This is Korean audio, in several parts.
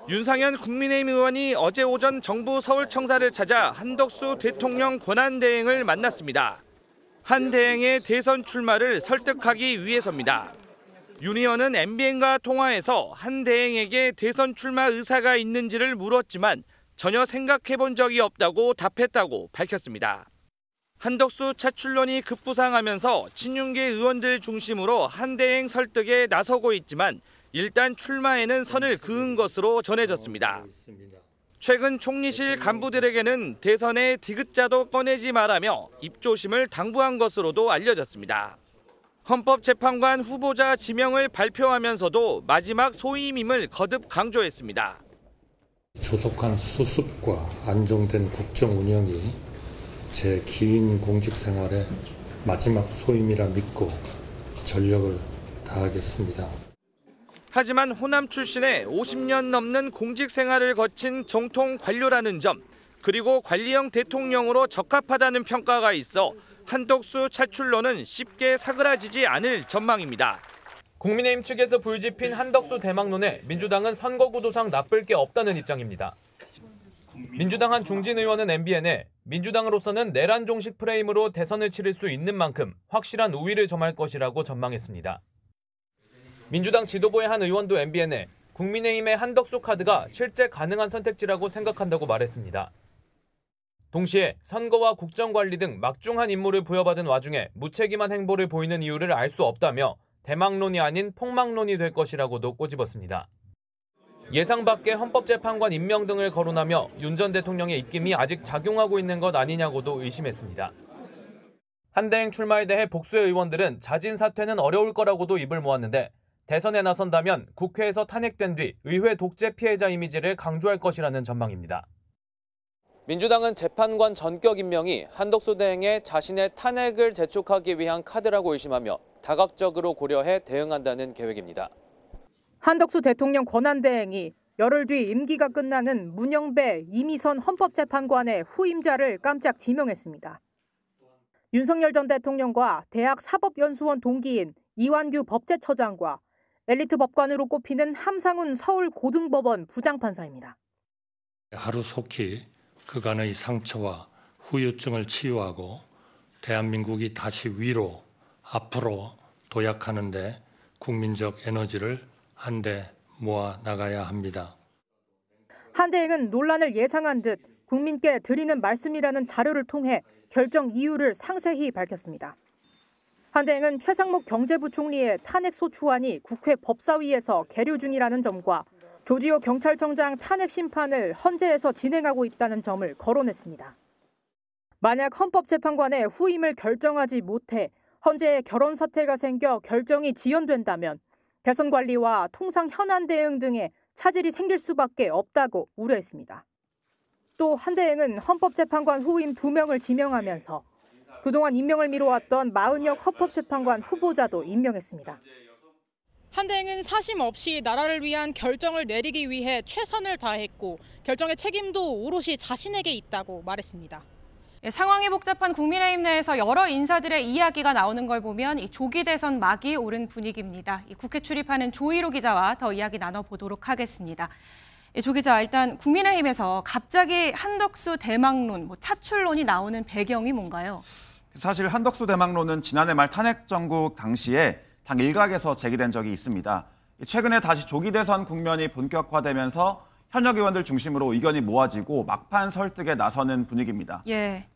윤상현 국민의힘 의원이 어제 오전 정부 서울청사를 찾아 한덕수 대통령 권한대행을 만났습니다. 한 대행의 대선 출마를 설득하기 위해서입니다. 윤 의원은 MBN과 통화해서 한 대행에게 대선 출마 의사가 있는지를 물었지만 전혀 생각해본 적이 없다고 답했다고 밝혔습니다. 한덕수 차출론이 급부상하면서 친윤계 의원들 중심으로 한 대행 설득에 나서고 있지만 일단 출마에는 선을 그은 것으로 전해졌습니다. 최근 총리실 간부들에게는 대선에 디귿자도 꺼내지 말라며 입조심을 당부한 것으로도 알려졌습니다. 헌법재판관 후보자 지명을 발표하면서도 마지막 소임임을 거듭 강조했습니다. 조속한 수습과 안정된 국정 운영이 제 긴 공직 생활의 마지막 소임이라 믿고 전력을 다하겠습니다. 하지만 호남 출신의 50년 넘는 공직 생활을 거친 정통 관료라는 점, 그리고 관리형 대통령으로 적합하다는 평가가 있어 한덕수 차출론은 쉽게 사그라지지 않을 전망입니다. 국민의힘 측에서 불집힌 한덕수 대망론에 민주당은 선거구도상 나쁠 게 없다는 입장입니다. 민주당 한 중진 의원은 MBN에 민주당으로서는 내란 종식 프레임으로 대선을 치를 수 있는 만큼 확실한 우위를 점할 것이라고 전망했습니다. 민주당 지도부의 한 의원도 MBN에 국민의힘의 한덕수 카드가 실제 가능한 선택지라고 생각한다고 말했습니다. 동시에 선거와 국정관리 등 막중한 임무를 부여받은 와중에 무책임한 행보를 보이는 이유를 알 수 없다며 대망론이 아닌 폭망론이 될 것이라고도 꼬집었습니다. 예상 밖의 헌법재판관 임명 등을 거론하며 윤 전 대통령의 입김이 아직 작용하고 있는 것 아니냐고도 의심했습니다. 한대행 출마에 대해 복수의 의원들은 자진 사퇴는 어려울 거라고도 입을 모았는데 대선에 나선다면 국회에서 탄핵된 뒤 의회 독재 피해자 이미지를 강조할 것이라는 전망입니다. 민주당은 재판관 전격 임명이 한덕수 대행의 자신의 탄핵을 재촉하기 위한 카드라고 의심하며 다각적으로 고려해 대응한다는 계획입니다. 한덕수 대통령 권한대행이 열흘 뒤 임기가 끝나는 문영배, 이미선 헌법재판관의 후임자를 깜짝 지명했습니다. 윤석열 전 대통령과 대학 사법연수원 동기인 이완규 법제처장과 엘리트 법관으로 꼽히는 함상훈 서울고등법원 부장판사입니다. 하루속히 그간의 상처와 후유증을 치유하고 대한민국이 다시 위로, 앞으로 도약하는 데 국민적 에너지를 한데 모아 나가야 합니다. 한 대행은 논란을 예상한 듯 국민께 드리는 말씀이라는 자료를 통해 결정 이유를 상세히 밝혔습니다. 한 대행은 최상목 경제부총리의 탄핵소추안이 국회 법사위에서 계류 중이라는 점과 조지호 경찰청장 탄핵 심판을 헌재에서 진행하고 있다는 점을 거론했습니다. 만약 헌법재판관의 후임을 결정하지 못해 헌재에 결혼 사태가 생겨 결정이 지연된다면 대선 관리와 통상 현안 대응 등에 차질이 생길 수밖에 없다고 우려했습니다. 또 한 대행은 헌법재판관 후임 2명을 지명하면서 그동안 임명을 미뤄왔던 마은혁 헌법재판관 후보자도 임명했습니다. 한 대행은 사심 없이 나라를 위한 결정을 내리기 위해 최선을 다했고 결정의 책임도 오롯이 자신에게 있다고 말했습니다. 상황이 복잡한 국민의힘 내에서 여러 인사들의 이야기가 나오는 걸 보면 조기 대선 막이 오른 분위기입니다. 국회 출입하는 조희로 기자와 더 이야기 나눠보도록 하겠습니다. 조 기자, 일단 국민의힘에서 갑자기 한덕수 대망론, 차출론이 나오는 배경이 뭔가요? 사실 한덕수 대망론은 지난해 말 탄핵 정국 당시에 당 일각에서 제기된 적이 있습니다. 최근에 다시 조기 대선 국면이 본격화되면서 현역 의원들 중심으로 의견이 모아지고 막판 설득에 나서는 분위기입니다.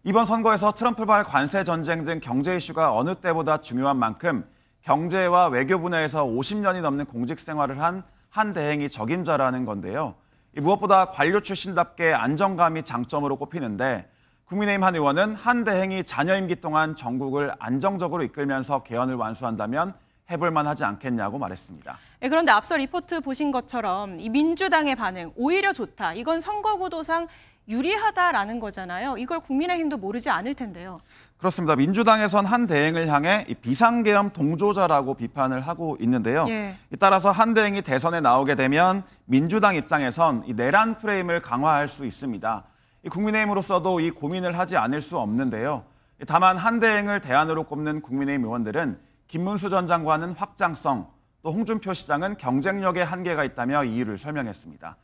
이번 선거에서 트럼프발 관세 전쟁 등 경제 이슈가 어느 때보다 중요한 만큼 경제와 외교 분야에서 50년이 넘는 공직 생활을 한 대행이 적임자라는 건데요. 무엇보다 관료 출신답게 안정감이 장점으로 꼽히는데 국민의힘 한 의원은 한 대행이 잔여 임기 동안 전국을 안정적으로 이끌면서 개헌을 완수한다면 해볼 만하지 않겠냐고 말했습니다. 그런데 앞서 리포트 보신 것처럼 이 민주당의 반응 오히려 좋다. 이건 선거구도상 유리하다라는 거잖아요. 이걸 국민의힘도 모르지 않을 텐데요. 그렇습니다. 민주당에선 한 대행을 향해 비상계엄 동조자라고 비판을 하고 있는데요. 따라서 한 대행이 대선에 나오게 되면 민주당 입장에선 이 내란 프레임을 강화할 수 있습니다. 국민의힘으로서도 이 고민을 하지 않을 수 없는데요. 다만 한 대행을 대안으로 꼽는 국민의힘 의원들은 김문수 전 장관은 확장성, 또 홍준표 시장은 경쟁력에 한계가 있다며 이유를 설명했습니다.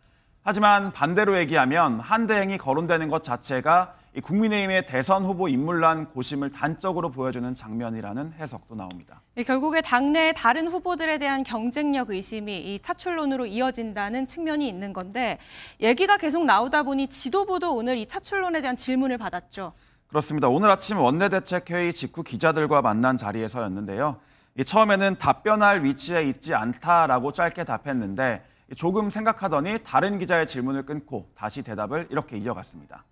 하지만 반대로 얘기하면 한대행이 거론되는 것 자체가 이 국민의힘의 대선 후보 인물난 고심을 단적으로 보여주는 장면이라는 해석도 나옵니다. 결국에 당내 다른 후보들에 대한 경쟁력 의심이 이 차출론으로 이어진다는 측면이 있는 건데 얘기가 계속 나오다 보니 지도부도 오늘 이 차출론에 대한 질문을 받았죠. 그렇습니다. 오늘 아침 원내대책회의 직후 기자들과 만난 자리에서였는데요. 처음에는 답변할 위치에 있지 않다라고 짧게 답했는데 조금 생각하더니 다른 기자의 질문을 끊고 다시 대답을 이렇게 이어갔습니다.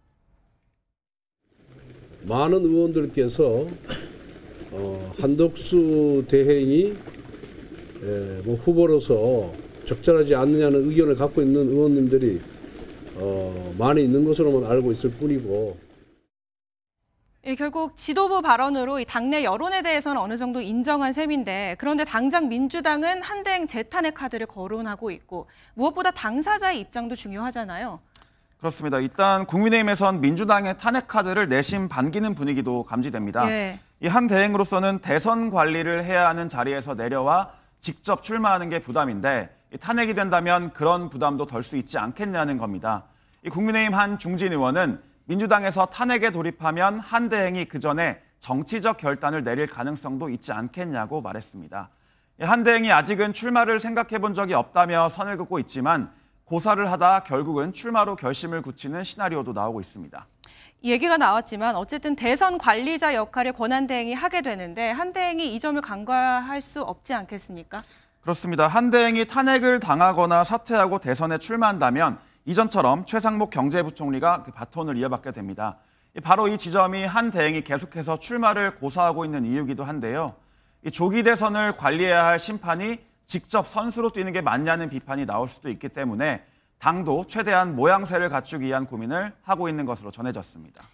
많은 의원들께서 한덕수 대행이 후보로서 적절하지 않느냐는 의견을 갖고 있는 의원님들이 많이 있는 것으로만 알고 있을 뿐이고. 결국 지도부 발언으로 이 당내 여론에 대해서는 어느 정도 인정한 셈인데 그런데 당장 민주당은 한대행 재탄핵 카드를 거론하고 있고 무엇보다 당사자의 입장도 중요하잖아요. 그렇습니다. 일단 국민의힘에선 민주당의 탄핵 카드를 내심 반기는 분위기도 감지됩니다. 예. 이 한 대행으로서는 대선 관리를 해야 하는 자리에서 내려와 직접 출마하는 게 부담인데 탄핵이 된다면 그런 부담도 덜 수 있지 않겠냐는 겁니다. 이 국민의힘 한 중진 의원은 민주당에서 탄핵에 돌입하면 한 대행이 그 전에 정치적 결단을 내릴 가능성도 있지 않겠냐고 말했습니다. 한 대행이 아직은 출마를 생각해 본 적이 없다며 선을 긋고 있지만 고사를 하다 결국은 출마로 결심을 굳히는 시나리오도 나오고 있습니다. 이 얘기가 나왔지만 어쨌든 대선 관리자 역할을 권한대행이 하게 되는데 한대행이 이 점을 간과할 수 없지 않겠습니까? 그렇습니다. 한대행이 탄핵을 당하거나 사퇴하고 대선에 출마한다면 이전처럼 최상목 경제부총리가 그 바톤을 이어받게 됩니다. 바로 이 지점이 한대행이 계속해서 출마를 고사하고 있는 이유이기도 한데요. 이 조기 대선을 관리해야 할 심판이 직접 선수로 뛰는 게 맞냐는 비판이 나올 수도 있기 때문에 당도 최대한 모양새를 갖추기 위한 고민을 하고 있는 것으로 전해졌습니다.